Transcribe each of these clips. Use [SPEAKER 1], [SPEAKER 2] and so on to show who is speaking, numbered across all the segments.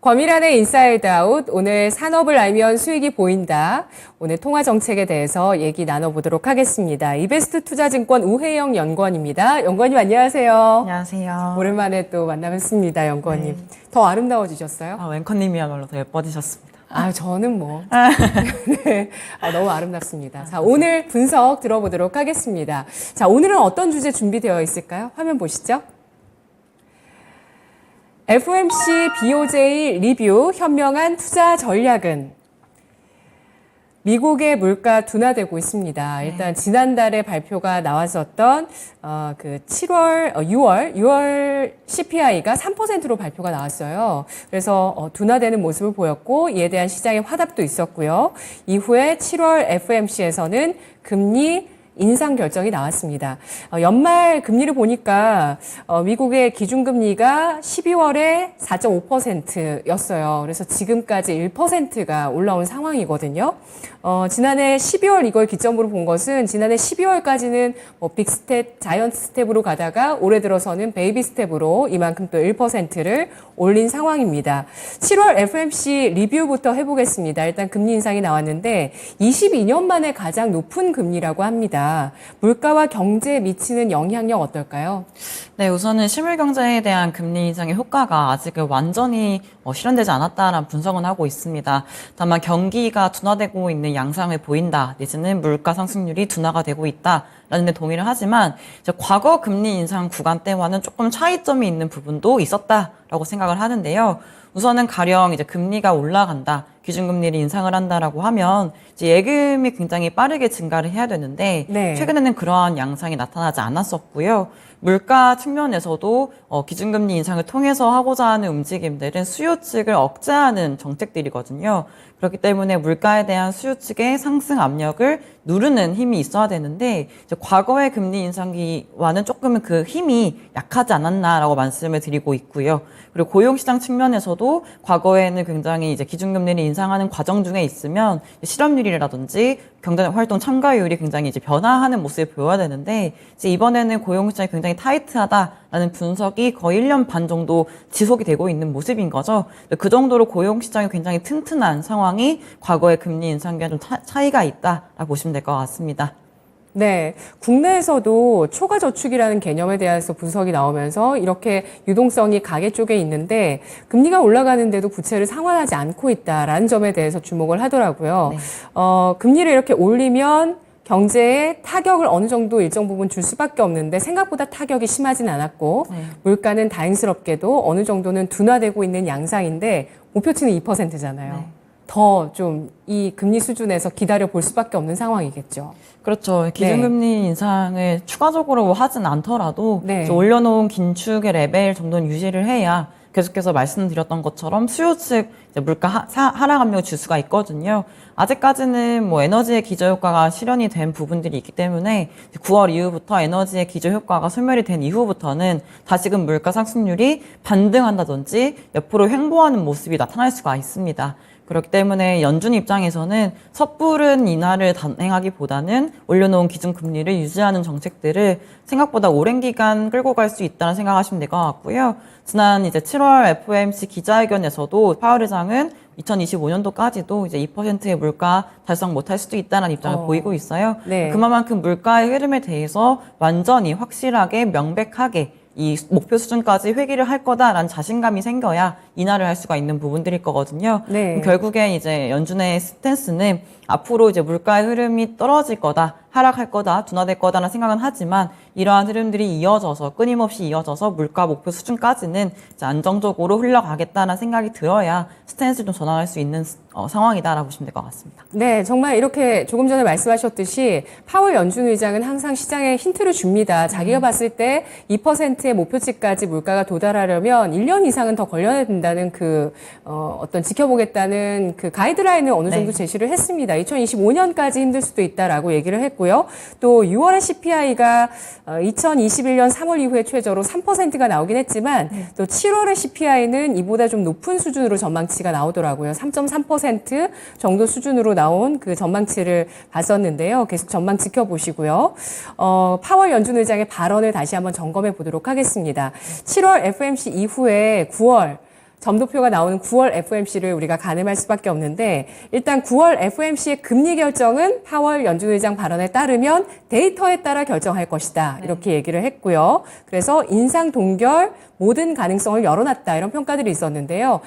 [SPEAKER 1] 범일안의 인사이드 아웃, 오늘 산업을 알면 수익이 보인다. 오늘 통화 정책에 대해서 얘기 나눠보도록 하겠습니다. 이베스트 투자증권 우혜영 연구원입니다. 연구원님 안녕하세요.
[SPEAKER 2] 안녕하세요.
[SPEAKER 1] 오랜만에 또 만나뵙습니다, 연구원님. 더 아름다워지셨어요?
[SPEAKER 2] 앵커님이야말로 더 예뻐지셨습니다.
[SPEAKER 1] 저는 뭐. 네. 너무 아름답습니다. 자, 오늘 분석 들어보도록 하겠습니다. 자, 오늘은 어떤 주제 준비되어 있을까요? 화면 보시죠. FOMC BOJ 리뷰 현명한 투자 전략은 미국의 물가 둔화되고 있습니다. 일단 지난달에 발표가 나왔었던 그 6월 CPI가 3%로 발표가 나왔어요. 그래서 둔화되는 모습을 보였고 이에 대한 시장의 화답도 있었고요. 이후에 7월 FOMC에서는 금리 인상 결정이 나왔습니다. 연말 금리를 보니까 미국의 기준금리가 12월에 4.5%였어요. 그래서 지금까지 1%가 올라온 상황이거든요. 지난해 12월 이걸 기점으로 본 것은 지난해 12월까지는 빅스텝, 자이언트 스텝으로 가다가 올해 들어서는 베이비 스텝으로 이만큼 또 1%를 올린 상황입니다. 7월 FOMC 리뷰부터 해보겠습니다. 일단 금리 인상이 나왔는데 22년 만에 가장 높은 금리라고 합니다. 물가와 경제에 미치는 영향력 어떨까요?
[SPEAKER 2] 네, 우선은 실물 경제에 대한 금리 인상의 효과가 아직은 완전히 실현되지 않았다라는 분석은 하고 있습니다. 다만 경기가 둔화되고 있는 양상을 보인다, 내지는 물가 상승률이 둔화가 되고 있다라는 데 동의를 하지만 이제 과거 금리 인상 구간 때와는 조금 차이점이 있는 부분도 있었다라고 생각을 하는데요. 우선은 가령 이제 금리가 올라간다, 기준금리를 인상을 한다라고 하면 이제 예금이 굉장히 빠르게 증가를 해야 되는데 최근에는 그러한 양상이 나타나지 않았었고요. 물가 측면에서도 기준금리 인상을 통해서 하고자 하는 움직임들은 수요 측을 억제하는 정책들이거든요. 그렇기 때문에 물가에 대한 수요 측의 상승 압력을 누르는 힘이 있어야 되는데 이제 과거의 금리 인상기와는 조금은 그 힘이 약하지 않았나라고 말씀을 드리고 있고요. 그리고 고용시장 측면에서도 과거에는 굉장히 이제 기준금리를 인상하는 과정 중에 있으면 실업률이라든지 경제활동 참가율이 굉장히 이제 변화하는 모습을 보여야 되는데 이제 이번에는 고용시장이 굉장히 타이트하다라는 분석이 거의 1년 반 정도 지속이 되고 있는 모습인 거죠. 그 정도로 고용시장이 굉장히 튼튼한 상황이 과거의 금리 인상기와 좀 차이가 있다라고 보시면 될 것 같습니다.
[SPEAKER 1] 네, 국내에서도 초과저축이라는 개념에 대해서 분석이 나오면서 이렇게 유동성이 가계 쪽에 있는데 금리가 올라가는데도 부채를 상환하지 않고 있다라는 점에 대해서 주목을 하더라고요. 금리를 이렇게 올리면 경제에 타격을 어느 정도 일정 부분 줄 수밖에 없는데 생각보다 타격이 심하진 않았고 물가는 다행스럽게도 어느 정도는 둔화되고 있는 양상인데 목표치는 2%잖아요. 더 좀 이 금리 수준에서 기다려 볼 수밖에 없는 상황이겠죠.
[SPEAKER 2] 그렇죠. 기준금리 인상을 추가적으로 하진 않더라도 올려놓은 긴축의 레벨 정도는 유지를 해야 계속해서 말씀드렸던 것처럼 수요 측 물가 하락 압력을 줄 수가 있거든요. 아직까지는 뭐 에너지의 기저효과가 실현이 된 부분들이 있기 때문에 9월 이후부터 에너지의 기저효과가 소멸이 된 이후부터는 다시금 물가 상승률이 반등한다든지 옆으로 횡보하는 모습이 나타날 수가 있습니다. 그렇기 때문에 연준 입장에서는 섣부른 인하를 단행하기보다는 올려놓은 기준금리를 유지하는 정책들을 생각보다 오랜 기간 끌고 갈 수 있다는 생각하시면 될 것 같고요. 지난 이제 7월 FOMC 기자회견에서도 파월 의장은 2025년도까지도 이제 2%의 물가 달성 못할 수도 있다는 입장을 보이고 있어요. 그만큼 물가의 흐름에 대해서 완전히 확실하게 명백하게 이 목표 수준까지 회귀를 할 거다라는 자신감이 생겨야 인하를 할 수가 있는 부분들일 거거든요. 결국에 이제 연준의 스탠스는 앞으로 이제 물가의 흐름이 떨어질 거다, 하락할 거다, 둔화될 거다라는 생각은 하지만 이러한 흐름들이 이어져서 끊임없이 이어져서 물가 목표 수준까지는 이제 안정적으로 흘러가겠다는 생각이 들어야 스탠스를 좀 전환할 수 있는 상황이다라고 보시면 될 것 같습니다.
[SPEAKER 1] 네, 정말 이렇게 조금 전에 말씀하셨듯이 파월 연준 의장은 항상 시장에 힌트를 줍니다. 자기가 봤을 때 2%의 목표치까지 물가가 도달하려면 1년 이상은 더 걸려야 된다는 그 어떤 지켜보겠다는 그 가이드라인을 어느 정도 제시를 했습니다. 2025년까지 힘들 수도 있다라고 얘기를 했고요. 또 6월의 CPI가 2021년 3월 이후에 최저로 3%가 나오긴 했지만 또 7월의 CPI는 이보다 좀 높은 수준으로 전망치가 나오더라고요. 3.3% 정도 수준으로 나온 그 전망치를 봤었는데요. 계속 전망 지켜보시고요. 파월 연준 의장의 발언을 다시 한번 점검해 보도록 하겠습니다. 7월 FOMC 이후에 9월 점도표가 나오는 9월 FOMC를 우리가 가늠할 수밖에 없는데 일단 9월 FOMC의 금리 결정은 파월 연준 의장 발언에 따르면 데이터에 따라 결정할 것이다. 이렇게 얘기를 했고요. 그래서 인상 동결 모든 가능성을 열어놨다. 이런 평가들이 있었는데요.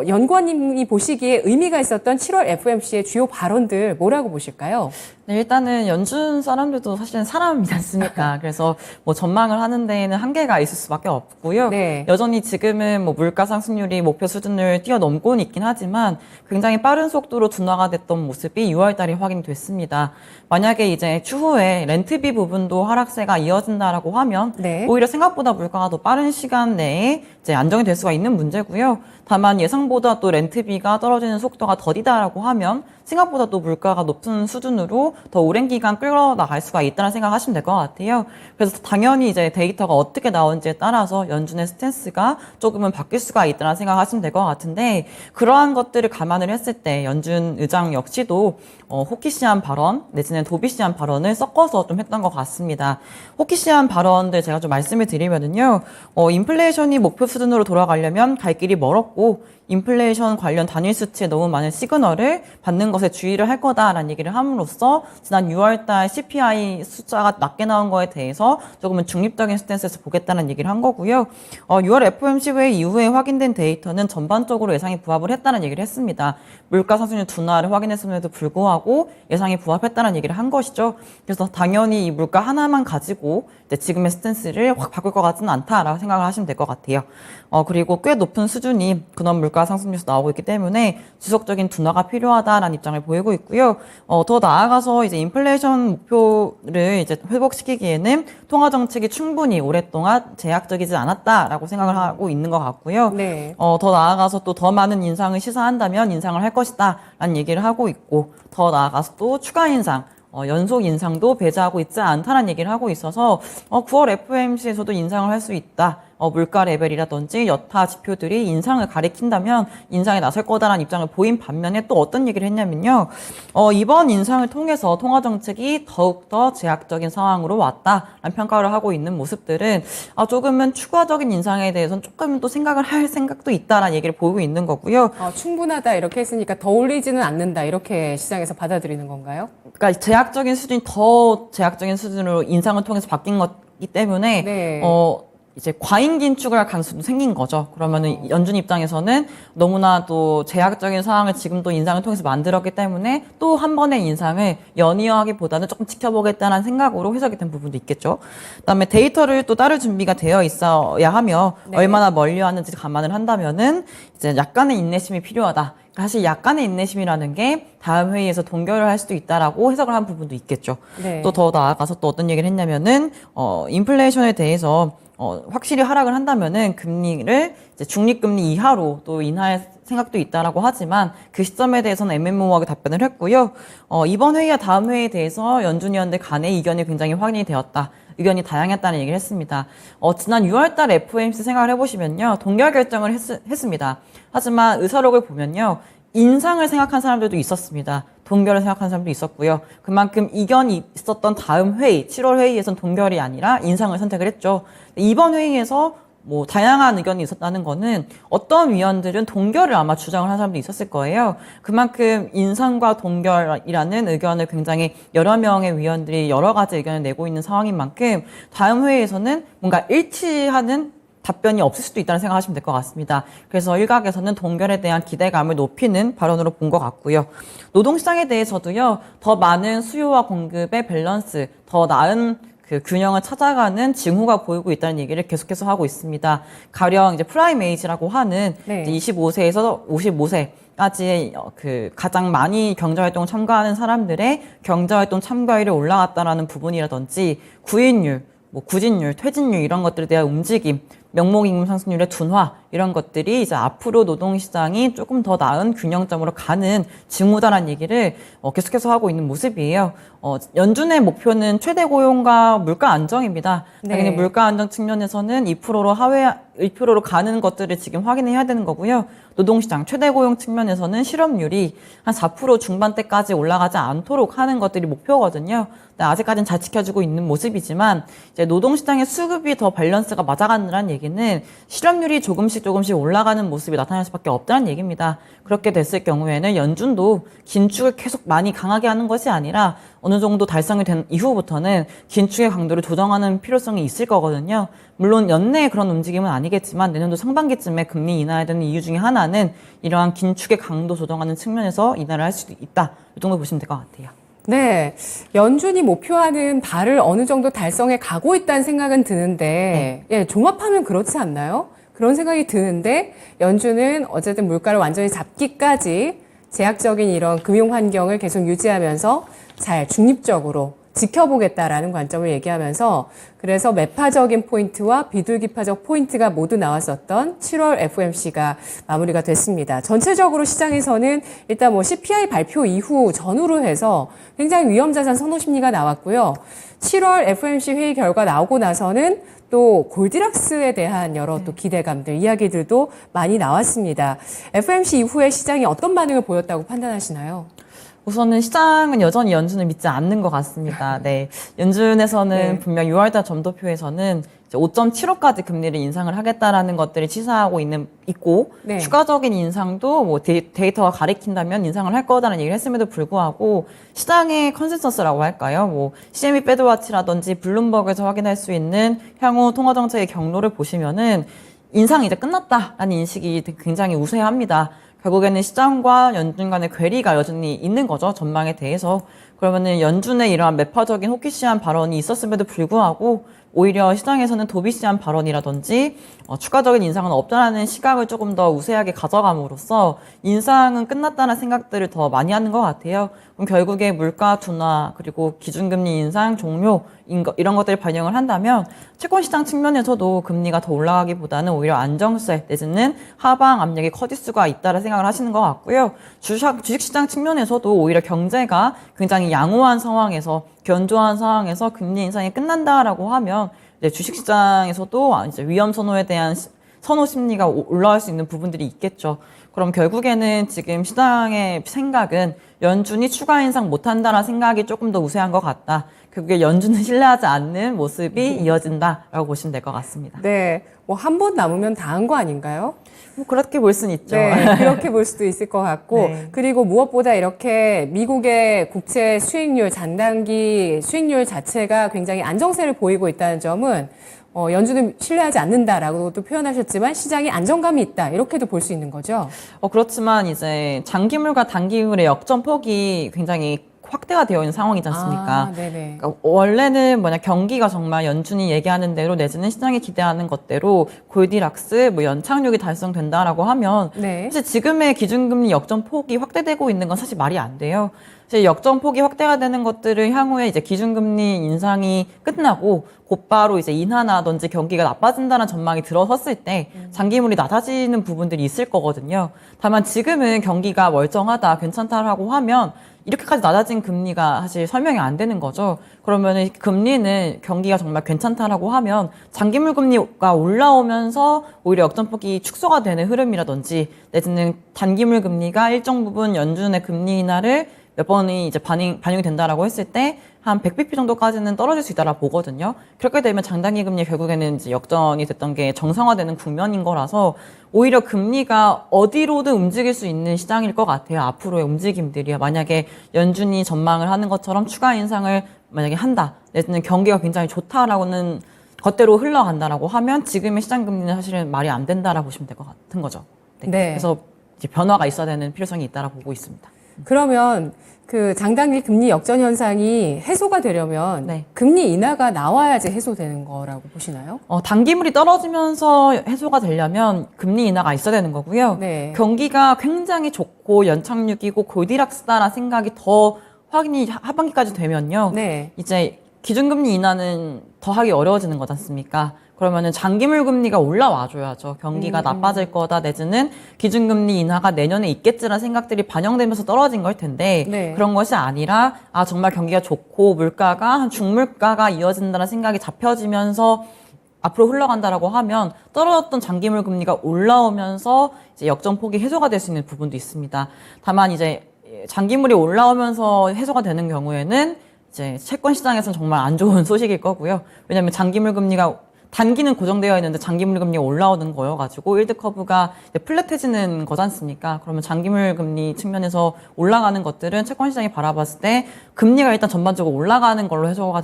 [SPEAKER 1] 연구원님이 보시기에 의미가 있었던 7월 FOMC의 주요 발언들 뭐라고 보실까요?
[SPEAKER 2] 네, 일단은 연준 사람들도 사실은 사람이지 않습니까? 그래서 뭐 전망을 하는 데에는 한계가 있을 수밖에 없고요.
[SPEAKER 1] 네.
[SPEAKER 2] 여전히 지금은 뭐 물가 상승률이 목표 수준을 뛰어넘고는 있긴 하지만 굉장히 빠른 속도로 둔화가 됐던 모습이 6월 달에 확인됐습니다. 만약에 이제 추후에 렌트비 부분도 하락세가 이어진다라고 하면
[SPEAKER 1] 네.
[SPEAKER 2] 오히려 생각보다 물가가 더 빠른 시간 내에 이제 안정이 될 수가 있는 문제고요. 다만 예상보다 또 렌트비가 떨어지는 속도가 더디다라고 하면 생각보다 또 물가가 높은 수준으로 더 오랜 기간 끌어나갈 수가 있다는 생각하시면 될 것 같아요. 그래서 당연히 이제 데이터가 어떻게 나오는지에 따라서 연준의 스탠스가 조금은 바뀔 수가 있다는 생각하시면 될 것 같은데 그러한 것들을 감안을 했을 때 연준 의장 역시도 호키시한 발언 내지는 도비시한 발언을 섞어서 좀 했던 것 같습니다. 호키시한 발언들 제가 좀 말씀을 드리면은요, 인플레이션이 목표 수준으로 돌아가려면 갈 길이 멀었고 인플레이션 관련 단일 수치에 너무 많은 시그널을 받는 것에 주의를 할 거다라는 얘기를 함으로써 지난 6월달 CPI 숫자가 낮게 나온 거에 대해서 조금은 중립적인 스탠스에서 보겠다는 얘기를 한 거고요. 6월 FOMC 회의 이후에 확인된 데이터는 전반적으로 예상이 부합을 했다는 얘기를 했습니다. 물가 상승률 둔화를 확인했음에도 불구하고 예상이 부합했다는 얘기를 한 것이죠. 그래서 당연히 이 물가 하나만 가지고 이제 지금의 스탠스를 확 바꿀 것 같지는 않다라고 생각을 하시면 될 것 같아요. 그리고 꽤 높은 수준이 근원 물가 상승률에서 나오고 있기 때문에 지속적인 둔화가 필요하다라는 입장을 보이고 있고요. 더 나아가서 이제 인플레이션 목표를 이제 회복시키기에는 통화 정책이 충분히 오랫동안 제약적이지 않았다라고 생각을 하고 있는 것 같고요.
[SPEAKER 1] 네.
[SPEAKER 2] 더 나아가서 또 더 많은 인상을 시사한다면 인상을 할 것이다라는 얘기를 하고 있고 더 나아가서 또 추가 인상 연속 인상도 배제하고 있지 않다는 얘기를 하고 있어서 9월 FOMC에서도 인상을 할 수 있다. 물가 레벨이라든지 여타 지표들이 인상을 가리킨다면 인상에 나설 거다라는 입장을 보인 반면에 또 어떤 얘기를 했냐면요. 이번 인상을 통해서 통화 정책이 더욱더 제약적인 상황으로 왔다라는 평가를 하고 있는 모습들은 조금은 추가적인 인상에 대해서는 조금 또 생각을 할 생각도 있다라는 얘기를 보이고 있는 거고요.
[SPEAKER 1] 충분하다 이렇게 했으니까 더 올리지는 않는다 이렇게 시장에서 받아들이는 건가요?
[SPEAKER 2] 그러니까 제약적인 수준이 더 제약적인 수준으로 인상을 통해서 바뀐 거기 때문에
[SPEAKER 1] 네.
[SPEAKER 2] 이제 과잉 긴축을 할 가능성도 생긴 거죠. 그러면은 연준 입장에서는 너무나 또 제약적인 상황을 지금도 인상을 통해서 만들었기 때문에 또 한 번의 인상을 연이어하기보다는 조금 지켜보겠다는 생각으로 해석이 된 부분도 있겠죠. 그다음에 데이터를 또 따를 준비가 되어 있어야 하며
[SPEAKER 1] 네.
[SPEAKER 2] 얼마나 멀리 왔는지 감안을 한다면은 이제 약간의 인내심이 필요하다. 사실 약간의 인내심이라는 게 다음 회의에서 동결을 할 수도 있다라고 해석을 한 부분도 있겠죠.
[SPEAKER 1] 네.
[SPEAKER 2] 또 더 나아가서 또 어떤 얘기를 했냐면은 인플레이션에 대해서 확실히 하락을 한다면은 금리를 이제 중립금리 이하로 또 인하할 생각도 있다라고 하지만 그 시점에 대해서는 애매모호하게 답변을 했고요. 이번 회의와 다음 회의에 대해서 연준위원들 간의 의견이 굉장히 확인이 되었다. 의견이 다양했다는 얘기를 했습니다. 지난 6월달 FOMC 생각을 해보시면요. 동결 결정을 했습니다. 하지만 의사록을 보면요. 인상을 생각한 사람들도 있었습니다. 동결을 생각한 사람도 있었고요. 그만큼 이견이 있었던 다음 회의, 7월 회의에서는 동결이 아니라 인상을 선택을 했죠. 이번 회의에서 뭐 다양한 의견이 있었다는 거는 어떤 위원들은 동결을 아마 주장을 한 사람도 있었을 거예요. 그만큼 인상과 동결이라는 의견을 굉장히 여러 명의 위원들이 여러 가지 의견을 내고 있는 상황인 만큼 다음 회의에서는 뭔가 일치하는 답변이 없을 수도 있다는 생각하시면 될 것 같습니다. 그래서 일각에서는 동결에 대한 기대감을 높이는 발언으로 본 것 같고요. 노동시장에 대해서도요, 더 많은 수요와 공급의 밸런스, 더 나은 그 균형을 찾아가는 징후가 보이고 있다는 얘기를 계속해서 하고 있습니다. 가령 이제 프라임 에이지라고 하는
[SPEAKER 1] 네.
[SPEAKER 2] 25세에서 55세까지 그 가장 많이 경제활동을 참가하는 사람들의 경제활동 참가율이 올라갔다라는 부분이라든지 구인율, 뭐 구진율, 퇴진율 이런 것들에 대한 움직임, 명목임금 상승률의 둔화 이런 것들이 이제 앞으로 노동시장이 조금 더 나은 균형점으로 가는 징후다라는 얘기를 계속해서 하고 있는 모습이에요. 연준의 목표는 최대 고용과 물가 안정입니다.
[SPEAKER 1] 네.
[SPEAKER 2] 당연히 물가 안정 측면에서는 2%로 하회 1%로 가는 것들을 지금 확인해야 되는 거고요. 노동시장 최대 고용 측면에서는 실업률이 한 4% 중반대까지 올라가지 않도록 하는 것들이 목표거든요. 아직까지는 잘 지켜주고 있는 모습이지만 이제 노동시장의 수급이 더 밸런스가 맞아가느라는 얘기 얘기는 실업률이 조금씩 올라가는 모습이 나타날 수밖에 없다는 얘기입니다. 그렇게 됐을 경우에는 연준도 긴축을 계속 많이 강하게 하는 것이 아니라 어느 정도 달성이 된 이후부터는 긴축의 강도를 조정하는 필요성이 있을 거거든요. 물론 연내에 그런 움직임은 아니겠지만 내년도 상반기쯤에 금리 인하해야 되는 이유 중에 하나는 이러한 긴축의 강도 조정하는 측면에서 인하를 할 수도 있다. 이 정도 보시면 될 것 같아요.
[SPEAKER 1] 네. 연준이 목표하는 바를 어느 정도 달성해 가고 있다는 생각은 드는데, 예, 종합하면 그렇지 않나요? 그런 생각이 드는데, 연준은 어쨌든 물가를 완전히 잡기까지 제약적인 이런 금융 환경을 계속 유지하면서 잘 중립적으로 지켜보겠다라는 관점을 얘기하면서 그래서 매파적인 포인트와 비둘기파적 포인트가 모두 나왔었던 7월 FOMC가 마무리가 됐습니다. 전체적으로 시장에서는 일단 뭐 CPI 발표 이후 전후로 해서 굉장히 위험자산 선호 심리가 나왔고요. 7월 FOMC 회의 결과 나오고 나서는 또 골디락스에 대한 여러 또 기대감들, 이야기들도 많이 나왔습니다. FOMC 이후에 시장이 어떤 반응을 보였다고 판단하시나요?
[SPEAKER 2] 우선은 시장은 여전히 연준을 믿지 않는 것 같습니다. 네. 연준에서는 분명 6월달 점도표에서는 5.75까지 금리를 인상을 하겠다라는 것들을 시사하고 있고, 추가적인 인상도 뭐 데이터가 가리킨다면 인상을 할 거다라는 얘기를 했음에도 불구하고, 시장의 컨센서스라고 할까요? 뭐, CME 패드와치라든지 블룸버그에서 확인할 수 있는 향후 통화정책의 경로를 보시면은, 인상이 이제 끝났다라는 인식이 굉장히 우세합니다. 결국에는 시장과 연준 간의 괴리가 여전히 있는 거죠. 전망에 대해서. 그러면은 연준의 이러한 매파적인 호키시한 발언이 있었음에도 불구하고 오히려 시장에서는 도비시한 발언이라든지 추가적인 인상은 없다라는 시각을 조금 더 우세하게 가져감으로써 인상은 끝났다는 생각들을 더 많이 하는 것 같아요. 그럼 결국에 물가 둔화 그리고 기준금리 인상 종료 이런 것들을 반영을 한다면 채권시장 측면에서도 금리가 더 올라가기보다는 오히려 안정세 내지는 하방 압력이 커질 수가 있다는 생각을 하시는 것 같고요. 주식시장 측면에서도 오히려 경제가 굉장히 양호한 상황에서 견조한 상황에서 금리 인상이 끝난다라고 하면 이제 주식시장에서도 이제 위험 선호에 대한 선호 심리가 올라갈 수 있는 부분들이 있겠죠. 그럼 결국에는 지금 시장의 생각은 연준이 추가 인상 못한다는 생각이 조금 더 우세한 것 같다. 결국에 연준을 신뢰하지 않는 모습이 이어진다라고 보시면 될 것 같습니다.
[SPEAKER 1] 네, 뭐 한 번 남으면 다 한 거 아닌가요?
[SPEAKER 2] 뭐 그렇게 볼 수는 있죠.
[SPEAKER 1] 네, 그렇게 볼 수도 있을 것 같고 그리고 무엇보다 이렇게 미국의 국채 수익률, 장단기 수익률 자체가 굉장히 안정세를 보이고 있다는 점은 연준을 신뢰하지 않는다라고도 표현하셨지만 시장이 안정감이 있다 이렇게도 볼 수 있는 거죠.
[SPEAKER 2] 그렇지만 이제 장기물과 단기물의 역전폭이 굉장히 확대가 되어 있는 상황이지 않습니까? 그러니까 원래는 경기가 정말 연준이 얘기하는 대로 내지는 시장이 기대하는 것대로 골디락스, 연착륙이 달성된다라고 하면 사실 지금의 기준금리 역전폭이 확대되고 있는 건 사실 말이 안 돼요. 사실 역전폭이 확대가 되는 것들을 향후에 이제 기준금리 인상이 끝나고 곧바로 이제 인하나든지 경기가 나빠진다는 전망이 들어섰을 때 장기물이 낮아지는 부분들이 있을 거거든요. 다만 지금은 경기가 멀쩡하다, 괜찮다라고 하면 이렇게까지 낮아진 금리가 사실 설명이 안 되는 거죠. 그러면은 금리는 경기가 정말 괜찮다라고 하면 장기물 금리가 올라오면서 오히려 역전폭이 축소가 되는 흐름이라든지 내지는 단기물 금리가 일정 부분 연준의 금리 인하를 몇 번이 이제 반영이 된다라고 했을 때 한 100bp 정도까지는 떨어질 수 있다라 보거든요. 그렇게 되면 장단기 금리 결국에는 이제 역전이 됐던 게 정상화되는 국면인 거라서 오히려 금리가 어디로든 움직일 수 있는 시장일 것 같아요. 앞으로의 움직임들이요. 만약에 연준이 전망을 하는 것처럼 추가 인상을 만약에 한다. 내지는 경기가 굉장히 좋다라고는 것대로 흘러간다라고 하면 지금의 시장 금리는 사실은 말이 안 된다라고 보시면 될 것 같은 거죠. 그래서 이제 변화가 있어야 되는 필요성이 있다라고 보고 있습니다.
[SPEAKER 1] 그러면 그 장단기 금리 역전 현상이 해소가 되려면 금리 인하가 나와야지 해소되는 거라고 보시나요?
[SPEAKER 2] 단기물이 떨어지면서 해소가 되려면 금리 인하가 있어야 되는 거고요. 경기가 굉장히 좋고 연착륙이고 골디락스다라는 생각이 더 확인이 하반기까지 되면요. 이제 기준금리 인하는 더 하기 어려워지는 거지 않습니까? 그러면은 장기물 금리가 올라와줘야죠. 경기가 나빠질 거다 내지는 기준금리 인하가 내년에 있겠지라는 생각들이 반영되면서 떨어진 걸 텐데 그런 것이 아니라 정말 경기가 좋고 물가가 한 중물가가 이어진다는 생각이 잡혀지면서 앞으로 흘러간다라고 하면 떨어졌던 장기물 금리가 올라오면서 이제 역전폭이 해소가 될 수 있는 부분도 있습니다. 다만 이제 장기물이 올라오면서 해소가 되는 경우에는 이제 채권 시장에서는 정말 안 좋은 소식일 거고요. 왜냐하면 장기물 금리가 단기는 고정되어 있는데 장기물 금리가 올라오는 거여가지고 일드 커브가 플랫해지는 거지 않습니까? 그러면 장기물 금리 측면에서 올라가는 것들은 채권 시장이 바라봤을 때 금리가 일단 전반적으로 올라가는 걸로 해석이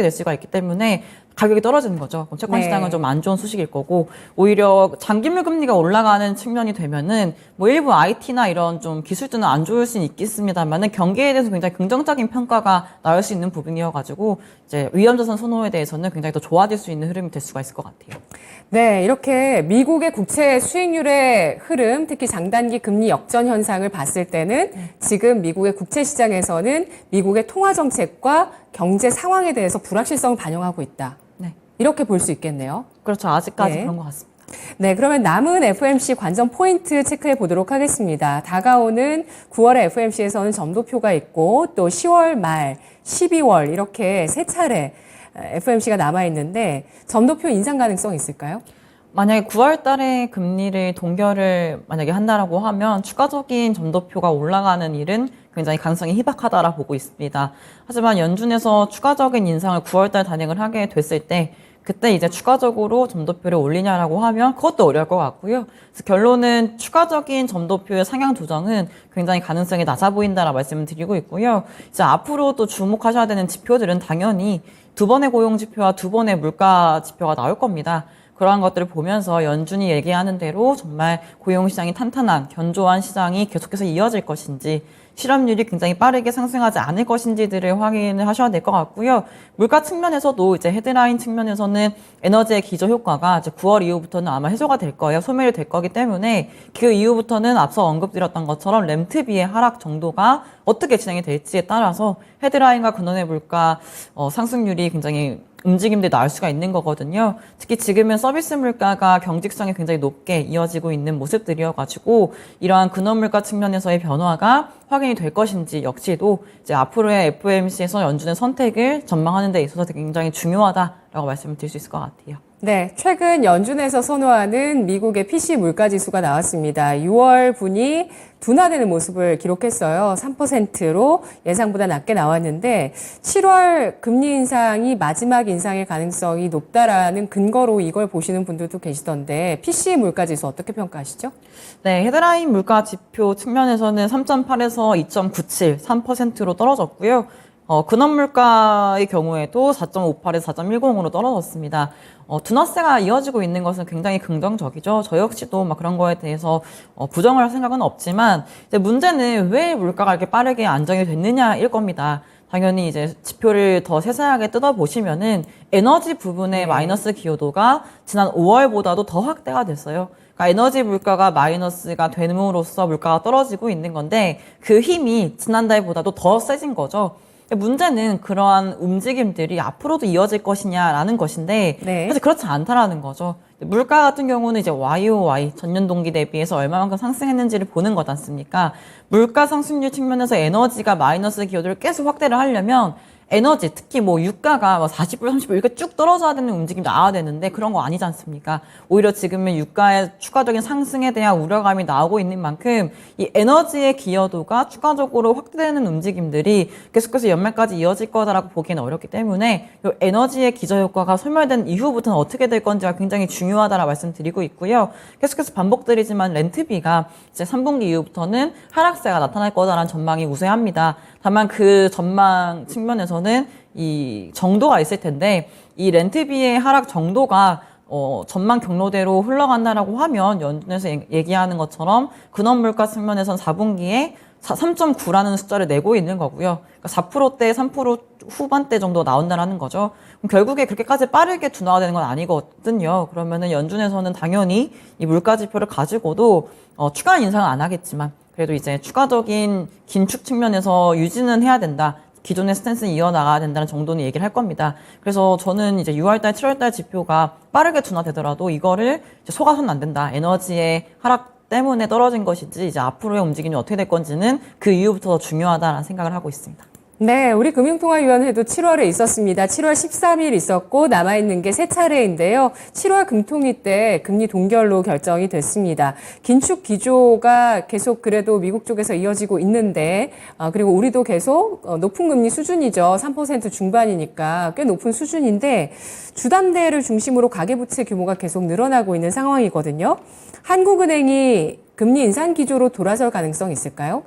[SPEAKER 2] 될 수가 있기 때문에 가격이 떨어지는 거죠. 그럼 채권 시장은 좀 안 좋은 소식일 거고, 오히려 장기물 금리가 올라가는 측면이 되면은 뭐 일부 IT나 이런 좀 기술주는 안 좋을 수는 있겠습니다만은 경기에 대해서 굉장히 긍정적인 평가가 나올 수 있는 부분이어가지고 이제 위험자산 선호에 대해서는 굉장히 더 좋아질 수 있는 흐름이 될 수가 있을 것 같아요.
[SPEAKER 1] 네, 이렇게 미국의 국채 수익률의 흐름, 특히 장단기 금리 역전 현상을 봤을 때는 지금 미국의 국채 시장에서는 미국의 통화 정책과 경제 상황에 대해서 불확실성을 반영하고 있다.
[SPEAKER 2] 네.
[SPEAKER 1] 이렇게 볼 수 있겠네요.
[SPEAKER 2] 그렇죠. 아직까지
[SPEAKER 1] 네.
[SPEAKER 2] 그런 것 같습니다.
[SPEAKER 1] 네, 그러면 남은 FOMC 관전 포인트 체크해 보도록 하겠습니다. 다가오는 9월의 FOMC에서는 점도표가 있고 또 10월 말, 12월 이렇게 세 차례 FOMC가 남아있는데 점도표 인상 가능성 있을까요?
[SPEAKER 2] 만약에 9월 달에 금리를 동결을 만약에 한다라고 하면 추가적인 점도표가 올라가는 일은 굉장히 가능성이 희박하다라 보고 있습니다. 하지만 연준에서 추가적인 인상을 9월 달 단행을 하게 됐을 때 그때 이제 추가적으로 점도표를 올리냐라고 하면 그것도 어려울 것 같고요. 그래서 결론은 추가적인 점도표의 상향 조정은 굉장히 가능성이 낮아 보인다라 말씀을 드리고 있고요. 이제 앞으로 또 주목하셔야 되는 지표들은 당연히 두 번의 고용 지표와 두 번의 물가 지표가 나올 겁니다. 그러한 것들을 보면서 연준이 얘기하는 대로 정말 고용시장이 탄탄한 견조한 시장이 계속해서 이어질 것인지 실업률이 굉장히 빠르게 상승하지 않을 것인지들을 확인을 하셔야 될 것 같고요. 물가 측면에서도 이제 헤드라인 측면에서는 에너지의 기저 효과가 이제 9월 이후부터는 아마 해소가 될 거예요. 소멸이 될 거기 때문에 그 이후부터는 앞서 언급드렸던 것처럼 램트비의 하락 정도가 어떻게 진행이 될지에 따라서 헤드라인과 근원의 물가 상승률이 굉장히 움직임들이 나올 수가 있는 거거든요. 특히 지금은 서비스 물가가 경직성이 굉장히 높게 이어지고 있는 모습들이어가지고 이러한 근원 물가 측면에서의 변화가 확인이 될 것인지 역시도 이제 앞으로의 FOMC에서 연준의 선택을 전망하는 데 있어서 굉장히 중요하다라고 말씀을 드릴 수 있을 것 같아요.
[SPEAKER 1] 네, 최근 연준에서 선호하는 미국의 PC 물가 지수가 나왔습니다. 6월 분이 둔화되는 모습을 기록했어요. 3%로 예상보다 낮게 나왔는데 7월 금리 인상이 마지막 인상의 가능성이 높다라는 근거로 이걸 보시는 분들도 계시던데 PC 물가 지수 어떻게 평가하시죠?
[SPEAKER 2] 네, 헤드라인 물가 지표 측면에서는 3.8에서 2.97, 3%로 떨어졌고요. 근원 물가의 경우에도 4.58에서 4.10으로 떨어졌습니다. 둔화세가 이어지고 있는 것은 굉장히 긍정적이죠. 저 역시도 막 그런 거에 대해서 부정을 할 생각은 없지만 이제 문제는 왜 물가가 이렇게 빠르게 안정이 됐느냐일 겁니다. 당연히 이제 지표를 더 세세하게 뜯어보시면은 에너지 부분의 마이너스 기여도가 지난 5월보다도 더 확대가 됐어요. 그러니까 에너지 물가가 마이너스가 됨으로써 물가가 떨어지고 있는 건데 그 힘이 지난달보다도 더 세진 거죠. 문제는 그러한 움직임들이 앞으로도 이어질 것이냐라는 것인데 사실 그렇지 않다라는 거죠. 물가 같은 경우는 이제 YOY 전년 동기 대비해서 얼마만큼 상승했는지를 보는 것 않습니까? 물가 상승률 측면에서 에너지가 마이너스 기여도를 계속 확대를 하려면 에너지, 특히 뭐 유가가 40불, 30불 이렇게 쭉 떨어져야 되는 움직임이 나와야 되는데 그런 거 아니지 않습니까? 오히려 지금은 유가의 추가적인 상승에 대한 우려감이 나오고 있는 만큼 이 에너지의 기여도가 추가적으로 확대되는 움직임들이 계속해서 연말까지 이어질 거다라고 보기는 어렵기 때문에 이 에너지의 기저 효과가 소멸된 이후부터는 어떻게 될 건지가 굉장히 중요하다라 말씀드리고 있고요. 계속해서 반복드리지만 렌트비가 이제 3분기 이후부터는 하락세가 나타날 거다라는 전망이 우세합니다. 다만 그 전망 측면에서는 이 정도가 있을 텐데 이 렌트비의 하락 정도가 전망 경로대로 흘러간다라고 하면 연준에서 얘기하는 것처럼 근원 물가 측면에서는 4분기에 3.9라는 숫자를 내고 있는 거고요. 그러니까 4%대 3% 후반대 정도 나온다는 거죠. 그럼 결국에 그렇게까지 빠르게 둔화가 되는 건 아니거든요. 그러면은 연준에서는 당연히 이 물가 지표를 가지고도 추가 인상은 안 하겠지만 그래도 이제 추가적인 긴축 측면에서 유지는 해야 된다. 기존의 스탠스는 이어나가야 된다는 정도는 얘기를 할 겁니다. 그래서 저는 이제 6월달, 7월달 지표가 빠르게 둔화되더라도 이거를 이제 속아서는 안 된다. 에너지의 하락 때문에 떨어진 것인지 이제 앞으로의 움직임이 어떻게 될 건지는 그 이후부터 더 중요하다라는 생각을 하고 있습니다.
[SPEAKER 1] 네, 우리 금융통화위원회도 7월에 있었습니다. 7월 13일 있었고 남아있는 게 세 차례인데요. 7월 금통위 때 금리 동결로 결정이 됐습니다. 긴축 기조가 계속 그래도 미국 쪽에서 이어지고 있는데 그리고 우리도 계속 높은 금리 수준이죠. 3% 중반이니까 꽤 높은 수준인데 주담대를 중심으로 가계부채 규모가 계속 늘어나고 있는 상황이거든요. 한국은행이 금리 인상 기조로 돌아설 가능성이 있을까요?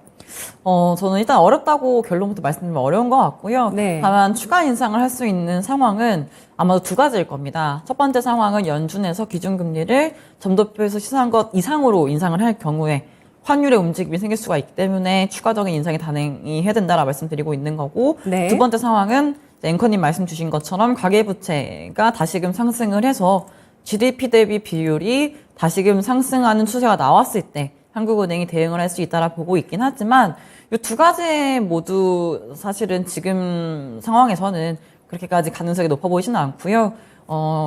[SPEAKER 2] 저는 일단 어렵다고 결론부터 말씀드리면 어려운 것 같고요.
[SPEAKER 1] 네.
[SPEAKER 2] 다만 추가 인상을 할 수 있는 상황은 아마도 두 가지일 겁니다. 첫 번째 상황은 연준에서 기준금리를 점도표에서 시사한 것 이상으로 인상을 할 경우에 환율의 움직임이 생길 수가 있기 때문에 추가적인 인상이 단행이 해야 된다라고 말씀드리고 있는 거고
[SPEAKER 1] 네.
[SPEAKER 2] 두 번째 상황은 앵커님 말씀 주신 것처럼 가계부채가 다시금 상승을 해서 GDP 대비 비율이 다시금 상승하는 추세가 나왔을 때 한국은행이 대응을 할 수 있다라 보고 있긴 하지만 이 두 가지 모두 사실은 지금 상황에서는 그렇게까지 가능성이 높아 보이지는 않고요.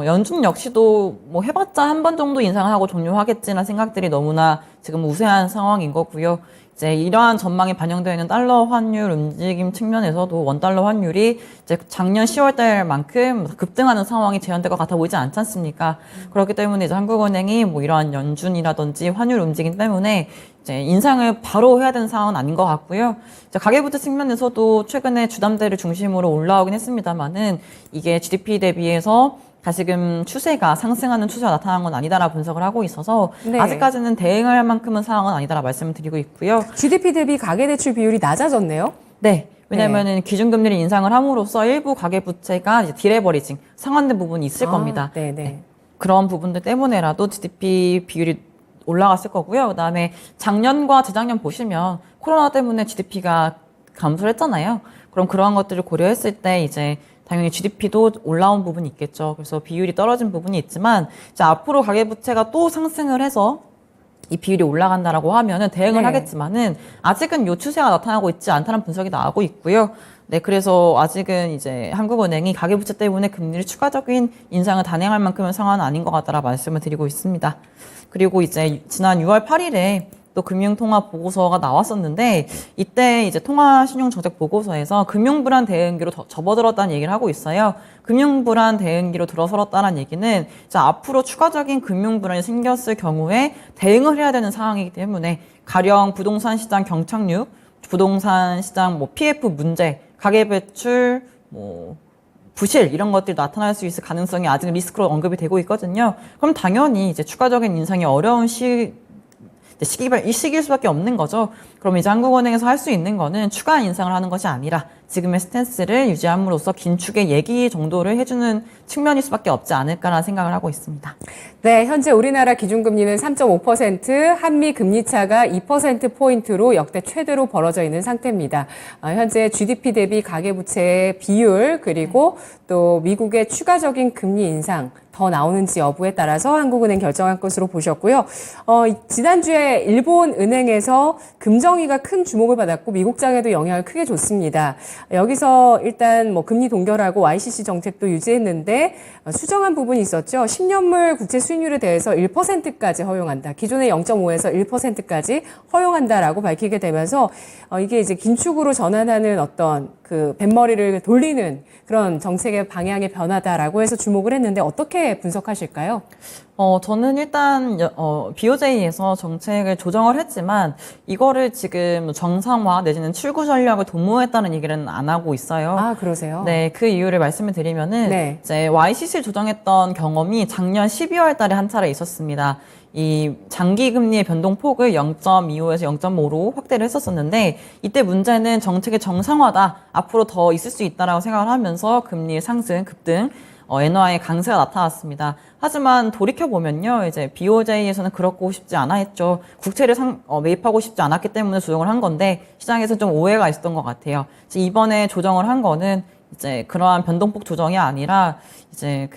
[SPEAKER 2] 연준 역시도 뭐 해봤자 한 번 정도 인상하고 종료하겠지라는 생각들이 너무나 지금 우세한 상황인 거고요. 이제 이러한 전망이 반영되어 있는 달러 환율 움직임 측면에서도 원달러 환율이 이제 작년 10월 달만큼 급등하는 상황이 재현될 것 같아 보이지 않지 않습니까? 그렇기 때문에 이제 한국은행이 뭐 이러한 연준이라든지 환율 움직임 때문에 이제 인상을 바로 해야 되는 상황은 아닌 것 같고요. 이제 가계부채 측면에서도 최근에 주담대를 중심으로 올라오긴 했습니다만은 이게 GDP 대비해서 다시금 추세가 상승하는 추세가 나타난 건 아니다라 분석을 하고 있어서
[SPEAKER 1] 네.
[SPEAKER 2] 아직까지는 대응할 만큼은 상황은 아니다라 말씀을 드리고 있고요.
[SPEAKER 1] GDP 대비 가계대출 비율이 낮아졌네요.
[SPEAKER 2] 네. 왜냐면은 기준금리를 인상을 함으로써 일부 가계부채가 이제 디레버리징, 상환된 부분이 있을 겁니다.
[SPEAKER 1] 네네.
[SPEAKER 2] 네. 그런 부분들 때문에라도 GDP 비율이 올라갔을 거고요. 그다음에 작년과 재작년 보시면 코로나 때문에 GDP가 감소를 했잖아요. 그럼 그러한 것들을 고려했을 때 이제 당연히 GDP도 올라온 부분이 있겠죠. 그래서 비율이 떨어진 부분이 있지만 이제 앞으로 가계부채가 또 상승을 해서 이 비율이 올라간다라고 하면은 대응을
[SPEAKER 1] 네.
[SPEAKER 2] 하겠지만은 아직은 요 추세가 나타나고 있지 않다는 분석이 나오고 있고요. 네, 그래서 아직은 이제 한국은행이 가계부채 때문에 금리를 추가적인 인상을 단행할 만큼의 상황은 아닌 것 같다라 말씀을 드리고 있습니다. 그리고 이제 지난 6월 8일에 또 금융통화 보고서가 나왔었는데 이때 이제 통화신용정책 보고서에서 금융불안 대응기로 접어들었다는 얘기를 하고 있어요. 금융불안 대응기로 들어설었다는 얘기는 이제 앞으로 추가적인 금융불안이 생겼을 경우에 대응을 해야 되는 상황이기 때문에 가령 부동산 시장 경착륙, 부동산 시장 뭐 PF 문제, 가계배출, 뭐 부실 이런 것들이 나타날 수 있을 가능성이 아직 리스크로 언급이 되고 있거든요. 그럼 당연히 이제 추가적인 인상이 어려운 시기일 수밖에 없는 거죠. 그럼 이제 한국은행에서 할 수 있는 거는 추가 인상을 하는 것이 아니라 지금의 스탠스를 유지함으로써 긴축의 얘기 정도를 해주는 측면일 수밖에 없지 않을까라는 생각을 하고 있습니다.
[SPEAKER 1] 네, 현재 우리나라 기준금리는 3.5%, 한미 금리차가 2%포인트로 역대 최대로 벌어져 있는 상태입니다. 현재 GDP 대비 가계부채의 비율 그리고 또 미국의 추가적인 금리 인상 더 나오는지 여부에 따라서 한국은행 결정할 것으로 보셨고요. 지난주에 일본은행에서 금정위가 큰 주목을 받았고 미국장에도 영향을 크게 줬습니다. 여기서 일단 뭐 금리 동결하고 YCC 정책도 유지했는데 수정한 부분이 있었죠. 10년물 국채 수익률에 대해서 1%까지 허용한다. 기존의 0.5에서 1%까지 허용한다라고 밝히게 되면서 이게 이제 긴축으로 전환하는 어떤 그 뱃머리를 돌리는 그런 정책의 방향의 변화다라고 해서 주목을 했는데 어떻게 분석하실까요?
[SPEAKER 2] 저는 일단 BOJ에서 정책을 조정을 했지만 이거를 지금 정상화 내지는 출구 전략을 도모했다는 얘기는 안 하고 있어요.
[SPEAKER 1] 아, 그러세요?
[SPEAKER 2] 네, 그 이유를 말씀을 드리면은
[SPEAKER 1] 네.
[SPEAKER 2] 이제 YCC를 조정했던 경험이 작년 12월 달에 한 차례 있었습니다. 이 장기 금리의 변동폭을 0.25에서 0.5로 확대를 했었었는데 이때 문제는 정책의 정상화다. 앞으로 더 있을 수 있다라고 생각을 하면서 금리의 상승, 급등, 엔화의 강세가 나타났습니다. 하지만 돌이켜보면요, 이제 BOJ에서는 그렇고 싶지 않아 했죠. 국채를 매입하고 싶지 않았기 때문에 조정을 한 건데 시장에서 좀 오해가 있었던 것 같아요. 이번에 조정을 한 거는 이제 그러한 변동폭 조정이 아니라 이제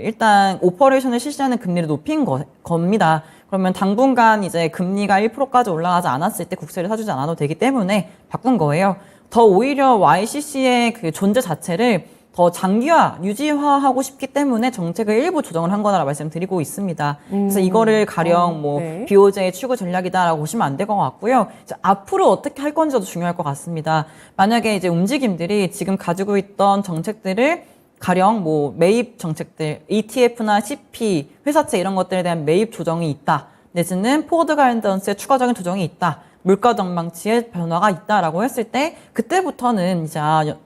[SPEAKER 2] 일단 오퍼레이션을 실시하는 금리를 높인 겁니다. 그러면 당분간 이제 금리가 1%까지 올라가지 않았을 때 국채를 사주지 않아도 되기 때문에 바꾼 거예요. 더 오히려 YCC의 그 존재 자체를 더 장기화, 유지화하고 싶기 때문에 정책을 일부 조정을 한 거다라고 말씀드리고 있습니다. 그래서 이거를 가령
[SPEAKER 1] 네.
[SPEAKER 2] BOJ의 추구 전략이다라고 보시면 안 될 것 같고요. 이제 앞으로 어떻게 할 건지도 중요할 것 같습니다. 만약에 이제 움직임들이 지금 가지고 있던 정책들을 가령 매입 정책들, ETF나 CP, 회사채 이런 것들에 대한 매입 조정이 있다. 내지는 포워드 가이던스의 추가적인 조정이 있다. 물가 전망치에 변화가 있다라고 했을 때 그때부터는 이제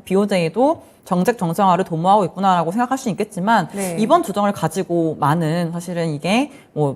[SPEAKER 2] BOJ도 정책 정상화를 도모하고 있구나라고 생각할 수 있겠지만
[SPEAKER 1] 네.
[SPEAKER 2] 이번 조정을 가지고만은 사실은 이게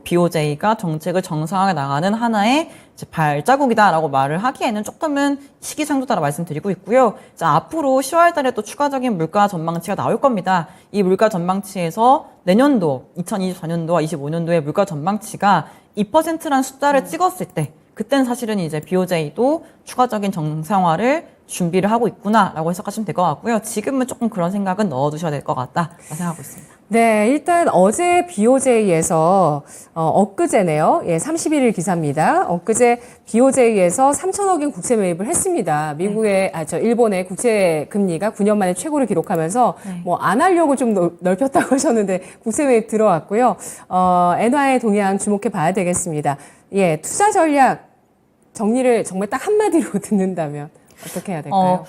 [SPEAKER 2] BOJ가 정책을 정상화해 나가는 하나의 이제 발자국이다라고 말을 하기에는 조금은 시기상조다라고 말씀드리고 있고요. 자, 앞으로 10월 달에 또 추가적인 물가 전망치가 나올 겁니다. 이 물가 전망치에서 내년도 2024년도와 25년도의 물가 전망치가 2%라는 숫자를 찍었을 때 그때는 사실은 이제 BOJ도 추가적인 정상화를 준비를 하고 있구나라고 해석하시면 될 것 같고요. 지금은 조금 그런 생각은 넣어두셔야 될 것 같다 생각하고 있습니다.
[SPEAKER 1] 네, 일단 어제 BOJ에서 엊그제네요. 예, 31일 기사입니다. 엊그제 BOJ에서 3천억인 국채 매입을 했습니다. 미국의 일본의 국채 금리가 9년 만에 최고를 기록하면서 안 하려고 좀 넓혔다고 하셨는데 국채 매입 들어왔고요. 엔화의 동향 주목해 봐야 되겠습니다. 예, 투자 전략 정리를 정말 딱 한마디로 듣는다면 어떻게 해야 될까요?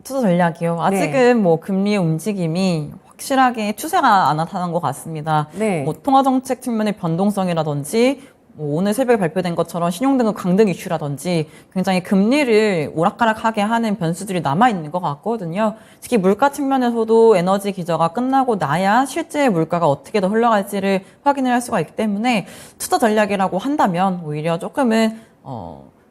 [SPEAKER 2] 투자 전략이요. 아직은 금리의 움직임이 확실하게 추세가 안 나타난 것 같습니다.
[SPEAKER 1] 네.
[SPEAKER 2] 통화정책 측면의 변동성이라든지 오늘 새벽에 발표된 것처럼 신용등급 강등 이슈라든지 굉장히 금리를 오락가락하게 하는 변수들이 남아있는 것 같거든요. 특히 물가 측면에서도 에너지 기저가 끝나고 나야 실제 물가가 어떻게 더 흘러갈지를 확인을 할 수가 있기 때문에 투자 전략이라고 한다면 오히려 조금은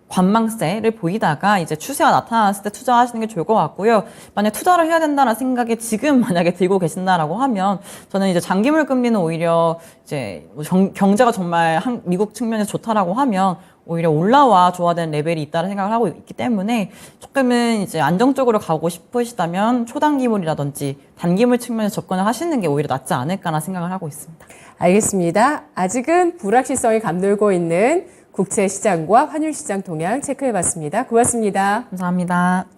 [SPEAKER 2] 관망세를 보이다가 이제 추세가 나타났을 때 투자하시는 게 좋을 것 같고요. 만약 투자를 해야 된다는 생각이 지금 만약에 들고 계신다라고 하면 저는 이제 장기물 금리는 오히려 이제 경제가 정말 미국 측면에서 좋다라고 하면 오히려 올라와 줘야 되는 레벨이 있다는 생각을 하고 있기 때문에 조금은 이제 안정적으로 가고 싶으시다면 초단기물이라든지 단기물 측면에서 접근을 하시는 게 오히려 낫지 않을까나 생각을 하고 있습니다.
[SPEAKER 1] 알겠습니다. 아직은 불확실성이 감돌고 있는 국채 시장과 환율 시장 동향 체크해 봤습니다. 고맙습니다.
[SPEAKER 2] 감사합니다.